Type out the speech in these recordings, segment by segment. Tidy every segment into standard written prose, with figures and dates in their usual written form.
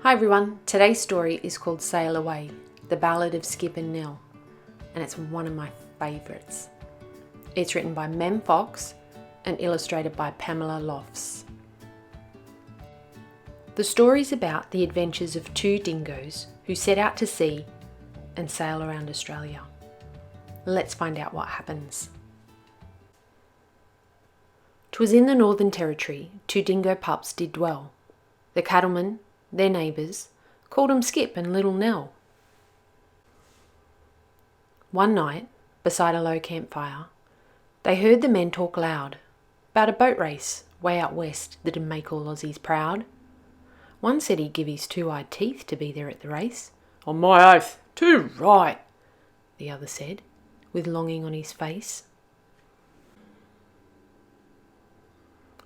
Hi everyone, today's story is called Sail Away, the ballad of Skip and Nell, and it's one of my favourites. It's written by Mem Fox and illustrated by Pamela Lofts. The story's about the adventures of two dingoes who set out to sea and sail around Australia. Let's find out what happens. 'Twas in the Northern Territory, two dingo pups did dwell. The cattlemen, their neighbours, called 'em Skip and little Nell. One night, beside a low campfire, they heard the men talk loud about a boat race way out west that'd make all Aussies proud. One said he'd give his two-eyed teeth to be there at the race. "On my oath, too right," the other said, with longing on his face.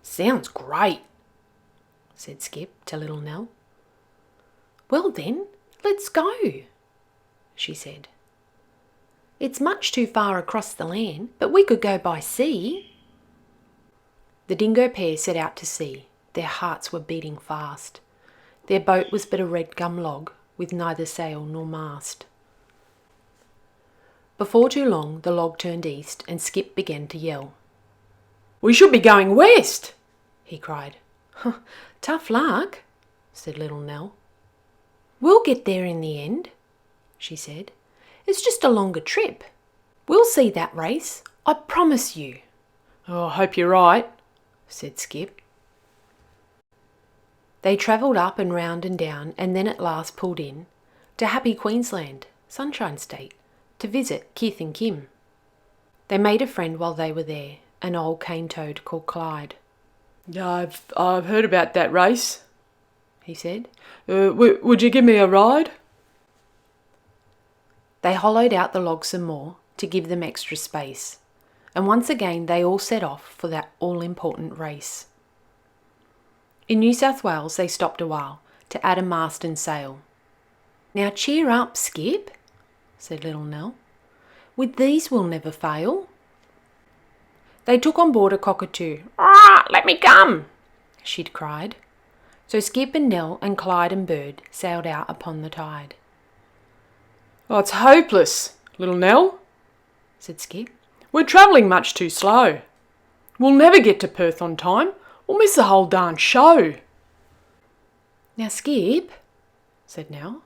"Sounds great," said Skip to little Nell. "Well then, let's go," she said. "It's much too far across the land, but we could go by sea." The dingo pair set out to sea. Their hearts were beating fast. Their boat was but a red gum log with neither sail nor mast. Before too long the log turned east and Skip began to yell. "We should be going west," he cried. "Tough luck," said little Nell. "We'll get there in the end," she said. "It's just a longer trip. We'll see that race, I promise you." "Oh, I hope you're right," said Skip. They travelled up and round and down and then at last pulled in to happy Queensland, Sunshine State, to visit kith and kin. They made a friend while they were there, an old cane toad called Clyde. "I've heard about that race," he said. Would you give me a ride?" They hollowed out the log some more to give them extra space, and once again they all set off for that all-important race. In New South Wales they stopped a while to add a mast and sail. "Now cheer up, Skip," said little Nell. "With these we'll never fail." They took on board a cockatoo. "Ah, let me come," she'd cried. So Skip and Nell and Clyde and Bird sailed out upon the tide. "Oh, it's hopeless, little Nell," said Skip. "We're travelling much too slow. We'll never get to Perth on time. We'll miss the whole darn show." "Now, Skip," said Nell,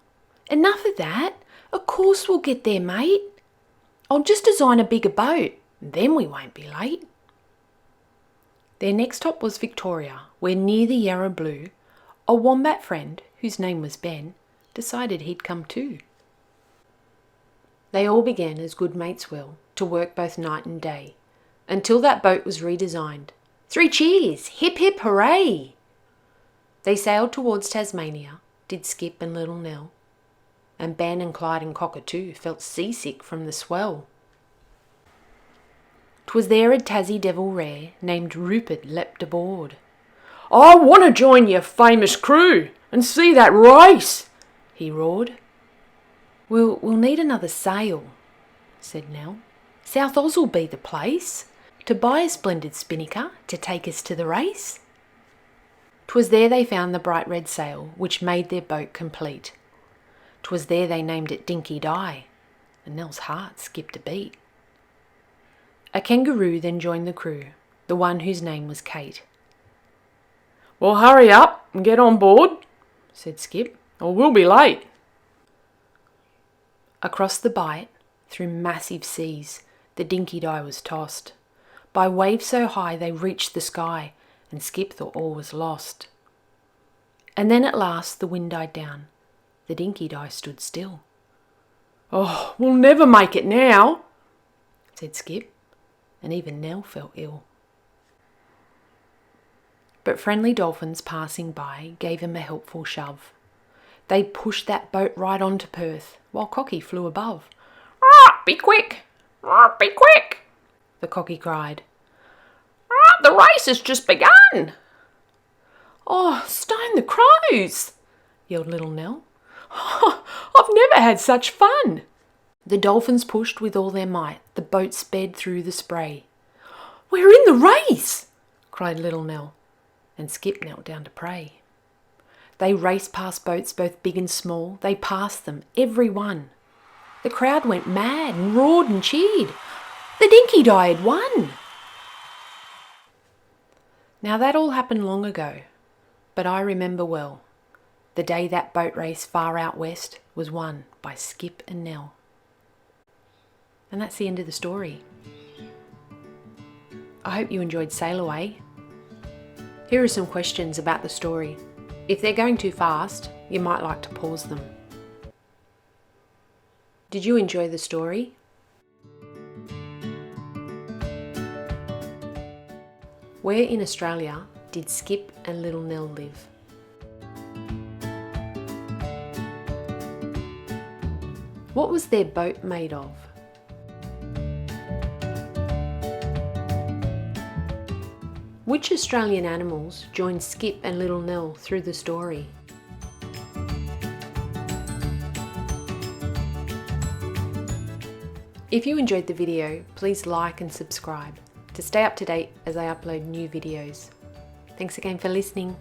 "enough of that. Of course we'll get there, mate. I'll just design a bigger boat, then we won't be late." Their next stop was Victoria, where near the Yarra Blue, a wombat friend, whose name was Ben, decided he'd come too. They all began, as good mates will, to work both night and day, until that boat was redesigned. "Three cheers! Hip hip hooray!" They sailed towards Tasmania, did Skip and little Nell, and Ben and Clyde and Cockatoo felt seasick from the swell. 'Twas there a Tassie devil rare named Rupert leapt aboard. "I want to join your famous crew and see that race," he roared. We'll need another sail," said Nell. "South Oz will be the place, to buy a splendid spinnaker to take us to the race." 'Twas there they found the bright red sail which made their boat complete. 'Twas there they named it Dinky Di, and Nell's heart skipped a beat. A kangaroo then joined the crew, the one whose name was Kate. "Well, hurry up and get on board," said Skip, "or we'll be late." Across the bight, through massive seas, the Dinky Di was tossed. By waves so high they reached the sky, and Skip thought all was lost. And then at last the wind died down. The Dinky Di stood still. "Oh, we'll never make it now," said Skip, and even Nell felt ill. But friendly dolphins passing by gave him a helpful shove. They pushed that boat right on to Perth, while Cocky flew above. "Ah, be quick! Ah, be quick!" the Cocky cried. "Ah, the race has just begun!" "Oh, stone the crows!" yelled little Nell. "Oh, I've never had such fun!" The dolphins pushed with all their might. The boat sped through the spray. "We're in the race!" cried little Nell, and Skip knelt down to pray. They raced past boats both big and small. They passed them, every one. The crowd went mad and roared and cheered. The dinky die had won. Now that all happened long ago, but I remember well the day that boat race far out west was won by Skip and Nell. And that's the end of the story. I hope you enjoyed Sail Away. Here are some questions about the story. If they're going too fast, you might like to pause them. Did you enjoy the story? Where in Australia did Skip and Little Nell live? What was their boat made of? Which Australian animals joined Skip and Little Nell through the story? If you enjoyed the video, please like and subscribe to stay up to date as I upload new videos. Thanks again for listening.